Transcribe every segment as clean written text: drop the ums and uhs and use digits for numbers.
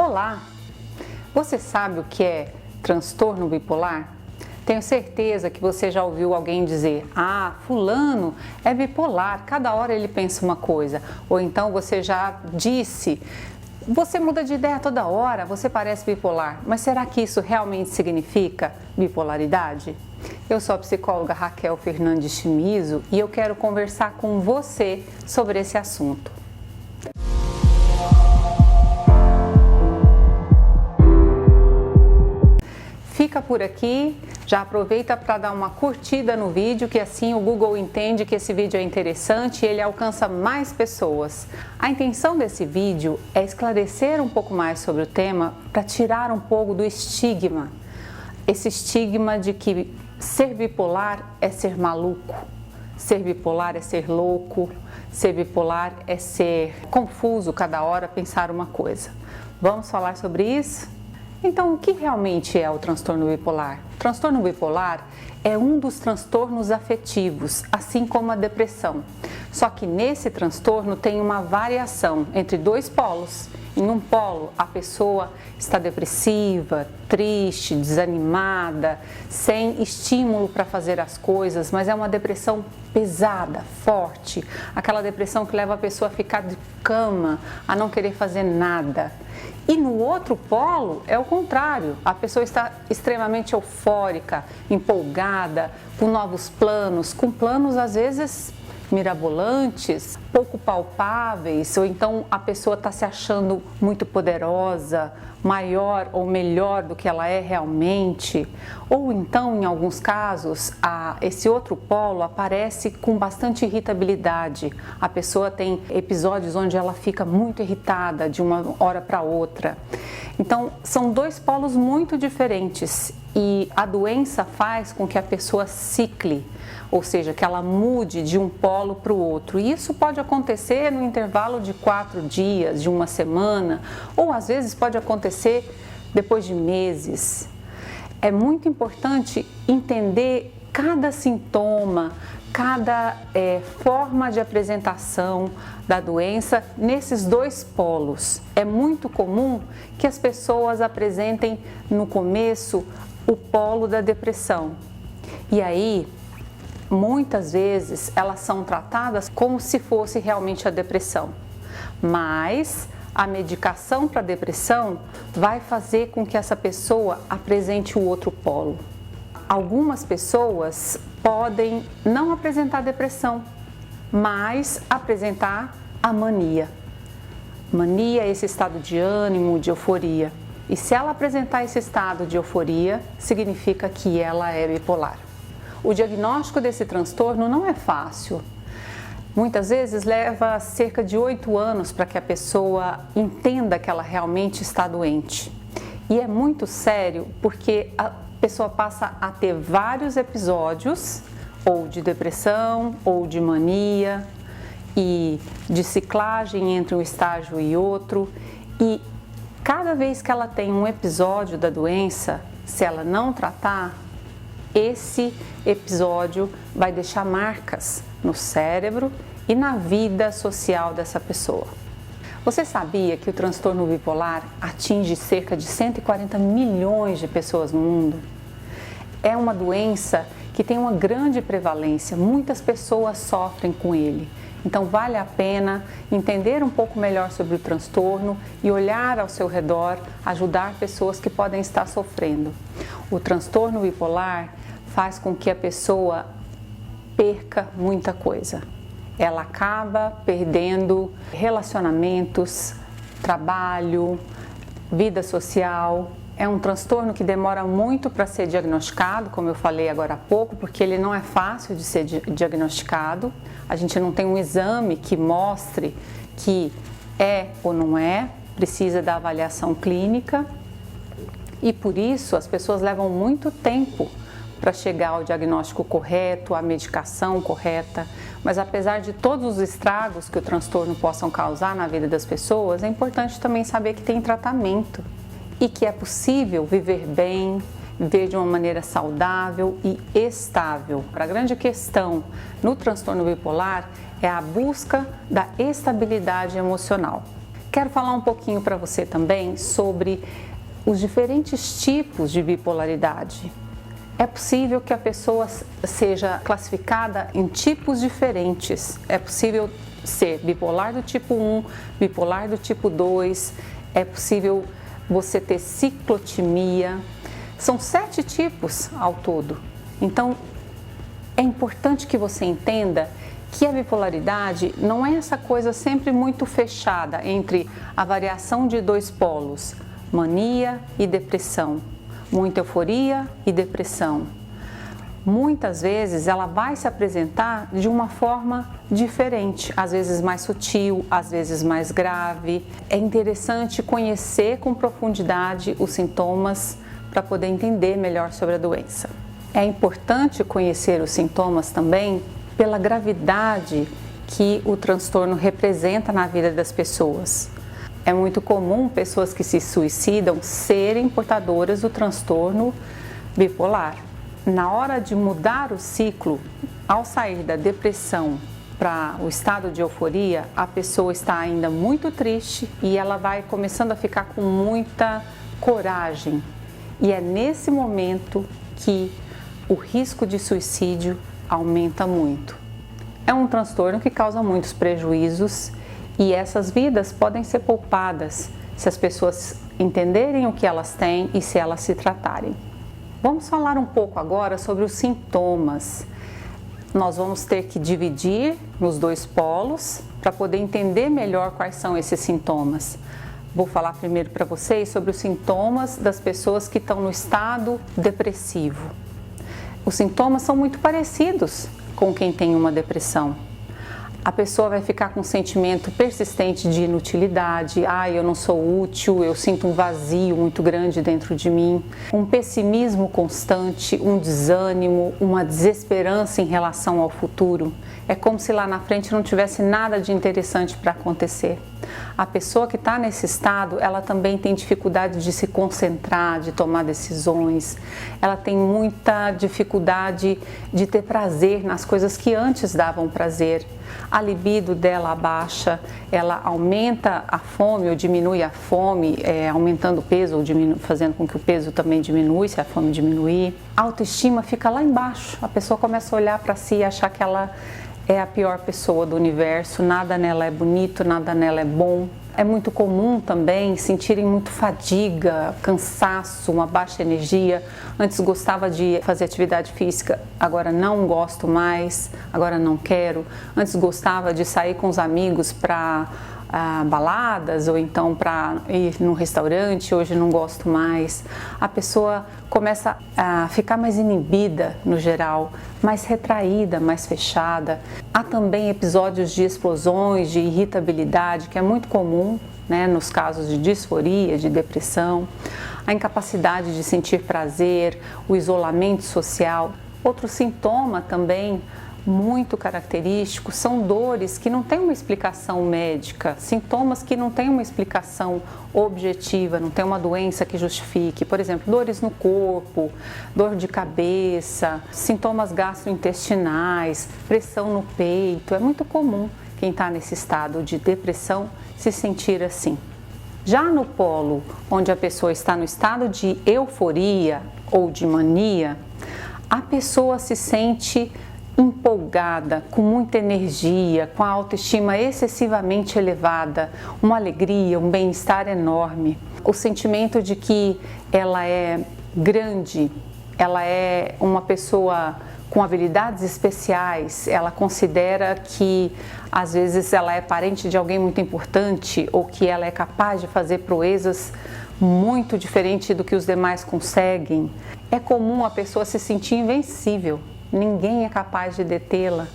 Olá! Você sabe o que é transtorno bipolar? Tenho certeza que você já ouviu alguém dizer: ah, fulano é bipolar, cada hora ele pensa uma coisa. Ou então você já disse: você muda de ideia toda hora, você parece bipolar. Mas será que isso realmente significa bipolaridade? Eu sou a psicóloga Raquel Fernandes Chimizo e eu quero conversar com você sobre esse assunto. Fica por aqui, já aproveita para dar uma curtida no vídeo, que assim o Google entende que esse vídeo é interessante e ele alcança mais pessoas. A intenção desse vídeo é esclarecer um pouco mais sobre o tema para tirar um pouco do estigma. Esse estigma de que ser bipolar é ser maluco, ser bipolar é ser louco, ser bipolar é ser confuso cada hora pensar uma coisa. Vamos falar sobre isso? Então, o que realmente é o transtorno bipolar? O transtorno bipolar é um dos transtornos afetivos, assim como a depressão. Só que nesse transtorno tem uma variação entre dois polos. Em um polo, a pessoa está depressiva, triste, desanimada, sem estímulo para fazer as coisas, mas é uma depressão pesada, forte, aquela depressão que leva a pessoa a ficar de cama, a não querer fazer nada. E no outro polo é o contrário, a pessoa está extremamente eufórica, empolgada, com novos planos, com planos às vezes mirabolantes, pouco palpáveis, ou então a pessoa está se achando muito poderosa, maior ou melhor do que ela é realmente, ou então, em alguns casos, esse outro polo aparece com bastante irritabilidade. A pessoa tem episódios onde ela fica muito irritada de uma hora para outra. Então, são dois polos muito diferentes e a doença faz com que a pessoa cicle, ou seja, que ela mude de um polo para o outro. E isso pode acontecer no intervalo de 4 dias, de uma semana, ou às vezes pode acontecer depois de meses. É muito importante entender cada sintoma, cada forma de apresentação da doença nesses dois polos. É muito comum que as pessoas apresentem no começo o polo da depressão. E aí, muitas vezes, elas são tratadas como se fosse realmente a depressão. Mas a medicação para a depressão vai fazer com que essa pessoa apresente o outro polo. Algumas pessoas podem não apresentar depressão, mas apresentar a mania. Mania é esse estado de ânimo, de euforia. E se ela apresentar esse estado de euforia, significa que ela é bipolar. O diagnóstico desse transtorno não é fácil. Muitas vezes leva cerca de 8 anos para que a pessoa entenda que ela realmente está doente. E é muito sério porque a pessoa passa a ter vários episódios, ou de depressão, ou de mania, e de ciclagem entre um estágio e outro. E cada vez que ela tem um episódio da doença, se ela não tratar, esse episódio vai deixar marcas no cérebro e na vida social dessa pessoa. Você sabia que o transtorno bipolar atinge cerca de 140 milhões de pessoas no mundo? É uma doença que tem uma grande prevalência, muitas pessoas sofrem com ele. Então vale a pena entender um pouco melhor sobre o transtorno e olhar ao seu redor, ajudar pessoas que podem estar sofrendo. O transtorno bipolar faz com que a pessoa perca muita coisa. Ela acaba perdendo relacionamentos, trabalho, vida social. É um transtorno que demora muito para ser diagnosticado, como eu falei agora há pouco, porque ele não é fácil de ser diagnosticado. A gente não tem um exame que mostre que é ou não é, precisa da avaliação clínica. E por isso as pessoas levam muito tempo para chegar ao diagnóstico correto, à medicação correta. Mas apesar de todos os estragos que o transtorno possa causar na vida das pessoas, é importante também saber que tem tratamento e que é possível viver bem, viver de uma maneira saudável e estável. A grande questão no transtorno bipolar é a busca da estabilidade emocional. Quero falar um pouquinho para você também sobre os diferentes tipos de bipolaridade. É possível que a pessoa seja classificada em tipos diferentes. É possível ser bipolar do tipo 1, bipolar do tipo 2, é possível você ter ciclotimia. São 7 tipos ao todo. Então, é importante que você entenda que a bipolaridade não é essa coisa sempre muito fechada entre a variação de 2 polos, mania e depressão, muita euforia e depressão. Muitas vezes ela vai se apresentar de uma forma diferente, às vezes mais sutil, às vezes mais grave. É interessante conhecer com profundidade os sintomas para poder entender melhor sobre a doença. É importante conhecer os sintomas também pela gravidade que o transtorno representa na vida das pessoas. É muito comum pessoas que se suicidam serem portadoras do transtorno bipolar. Na hora de mudar o ciclo, ao sair da depressão para o estado de euforia, a pessoa está ainda muito triste e ela vai começando a ficar com muita coragem. E é nesse momento que o risco de suicídio aumenta muito. É um transtorno que causa muitos prejuízos e essas vidas podem ser poupadas se as pessoas entenderem o que elas têm e se elas se tratarem. Vamos falar um pouco agora sobre os sintomas. Nós vamos ter que dividir nos 2 polos para poder entender melhor quais são esses sintomas. Vou falar primeiro para vocês sobre os sintomas das pessoas que estão no estado depressivo. Os sintomas são muito parecidos com quem tem uma depressão. A pessoa vai ficar com um sentimento persistente de inutilidade, eu não sou útil, eu sinto um vazio muito grande dentro de mim, um pessimismo constante, um desânimo, uma desesperança em relação ao futuro. É como se lá na frente não tivesse nada de interessante para acontecer. A pessoa que está nesse estado, ela também tem dificuldade de se concentrar, de tomar decisões, ela tem muita dificuldade de ter prazer nas coisas que antes davam prazer. A libido dela abaixa, ela aumenta a fome ou diminui a fome, aumentando o peso ou fazendo com que o peso também diminui, se a fome diminuir. A autoestima fica lá embaixo, a pessoa começa a olhar para si e achar que ela é a pior pessoa do universo, nada nela é bonito, nada nela é bom. É muito comum também sentirem muito fadiga, cansaço, uma baixa energia. Antes gostava de fazer atividade física, agora não gosto mais, agora não quero. Antes gostava de sair com os amigos para baladas ou então para ir num restaurante, hoje não gosto mais. A pessoa começa a ficar mais inibida no geral, mais retraída, mais fechada. Há também episódios de explosões, de irritabilidade, que é muito comum, né, nos casos de disforia, de depressão. A incapacidade de sentir prazer, o isolamento social. Outro sintoma também muito característico são dores que não têm uma explicação médica, sintomas que não têm uma explicação objetiva, não tem uma doença que justifique. Por exemplo, dores no corpo, dor de cabeça, sintomas gastrointestinais, pressão no peito. É muito comum quem está nesse estado de depressão se sentir assim. Já no polo onde a pessoa está no estado de euforia ou de mania, a pessoa se sente empolgada, com muita energia, com a autoestima excessivamente elevada, uma alegria, um bem-estar enorme. O sentimento de que ela é grande, ela é uma pessoa com habilidades especiais, ela considera que às vezes ela é parente de alguém muito importante ou que ela é capaz de fazer proezas muito diferente do que os demais conseguem. É comum a pessoa se sentir invencível. Ninguém é capaz de detê-la.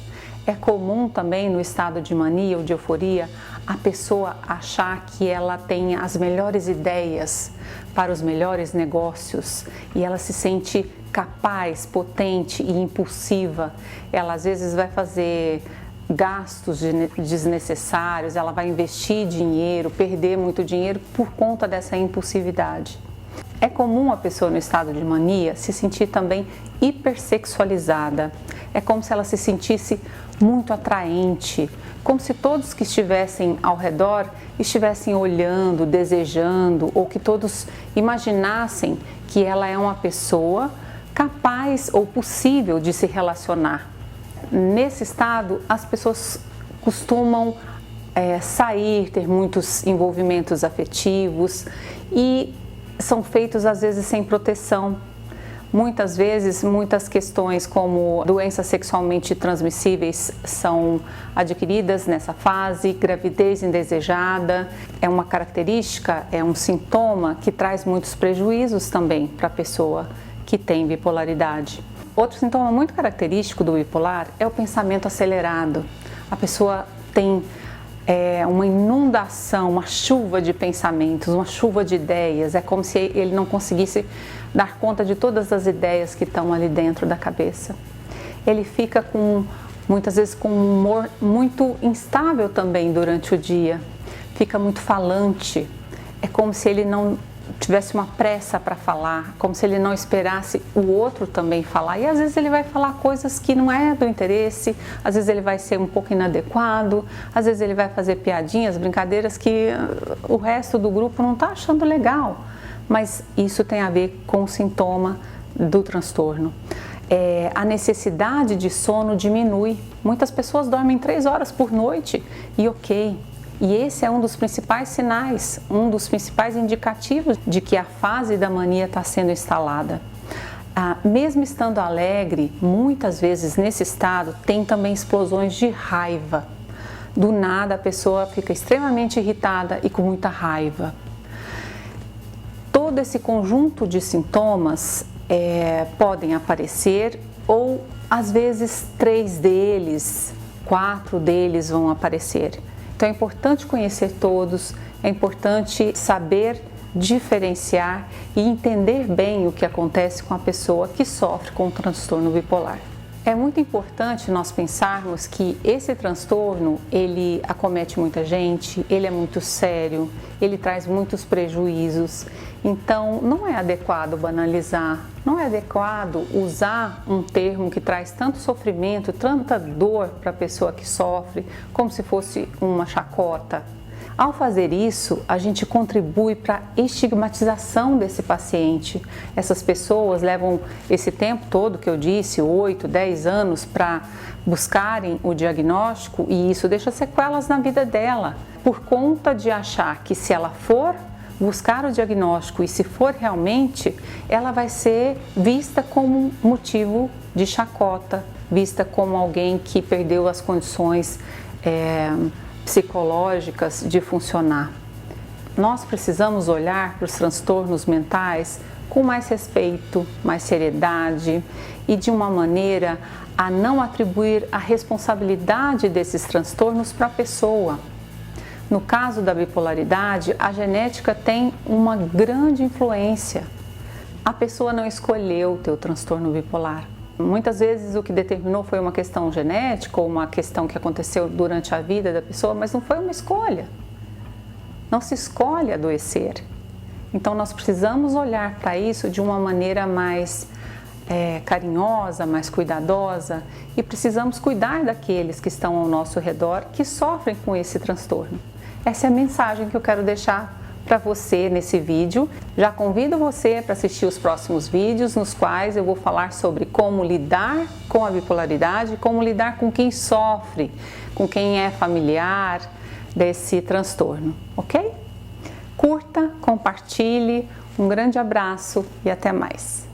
É comum também no estado de mania ou de euforia a pessoa achar que ela tem as melhores ideias para os melhores negócios e ela se sente capaz, potente e impulsiva. Ela às vezes vai fazer gastos desnecessários, ela vai investir dinheiro, perder muito dinheiro por conta dessa impulsividade. É comum a pessoa no estado de mania se sentir também hipersexualizada. É como se ela se sentisse muito atraente, como se todos que estivessem ao redor estivessem olhando, desejando, ou que todos imaginassem que ela é uma pessoa capaz ou possível de se relacionar. Nesse estado, as pessoas costumam sair, ter muitos envolvimentos afetivos e são feitos às vezes sem proteção. Muitas vezes, muitas questões como doenças sexualmente transmissíveis são adquiridas nessa fase, gravidez indesejada é uma característica, é um sintoma que traz muitos prejuízos também para a pessoa que tem bipolaridade. Outro sintoma muito característico do bipolar é o pensamento acelerado. A pessoa tem uma inundação, uma chuva de pensamentos, uma chuva de ideias. É como se ele não conseguisse dar conta de todas as ideias que estão ali dentro da cabeça. Ele fica muitas vezes com um humor muito instável também durante o dia. Fica muito falante. É como se ele não tivesse uma pressa para falar, como se ele não esperasse o outro também falar. E às vezes ele vai falar coisas que não é do interesse, às vezes ele vai ser um pouco inadequado, às vezes ele vai fazer piadinhas, brincadeiras que o resto do grupo não está achando legal. Mas isso tem a ver com o sintoma do transtorno. A necessidade de sono diminui. Muitas pessoas dormem 3 horas por noite e ok. E esse é um dos principais sinais, um dos principais indicativos de que a fase da mania está sendo instalada. Mesmo estando alegre, muitas vezes nesse estado tem também explosões de raiva. Do nada a pessoa fica extremamente irritada e com muita raiva. Todo esse conjunto de sintomas podem aparecer ou às vezes 3 deles, 4 deles vão aparecer. Então é importante conhecer todos, é importante saber diferenciar e entender bem o que acontece com a pessoa que sofre com o transtorno bipolar. É muito importante nós pensarmos que esse transtorno, ele acomete muita gente, ele é muito sério, ele traz muitos prejuízos. Então, não é adequado banalizar, não é adequado usar um termo que traz tanto sofrimento, tanta dor para a pessoa que sofre, como se fosse uma chacota. Ao fazer isso, a gente contribui para a estigmatização desse paciente. Essas pessoas levam esse tempo todo que eu disse, 8, 10 anos, para buscarem o diagnóstico e isso deixa sequelas na vida dela, por conta de achar que se ela for buscar o diagnóstico e se for realmente, ela vai ser vista como motivo de chacota, vista como alguém que perdeu as condições psicológicas de funcionar. Nós precisamos olhar para os transtornos mentais com mais respeito, mais seriedade e de uma maneira a não atribuir a responsabilidade desses transtornos para a pessoa. No caso da bipolaridade, a genética tem uma grande influência. A pessoa não escolheu ter o transtorno bipolar. Muitas vezes o que determinou foi uma questão genética ou uma questão que aconteceu durante a vida da pessoa, mas não foi uma escolha. Não se escolhe adoecer. Então nós precisamos olhar para isso de uma maneira mais carinhosa, mais cuidadosa e precisamos cuidar daqueles que estão ao nosso redor que sofrem com esse transtorno. Essa é a mensagem que eu quero deixar para você nesse vídeo. Já convido você para assistir os próximos vídeos nos quais eu vou falar sobre como lidar com a bipolaridade, como lidar com quem sofre, com quem é familiar desse transtorno, ok? Curta, compartilhe, um grande abraço e até mais.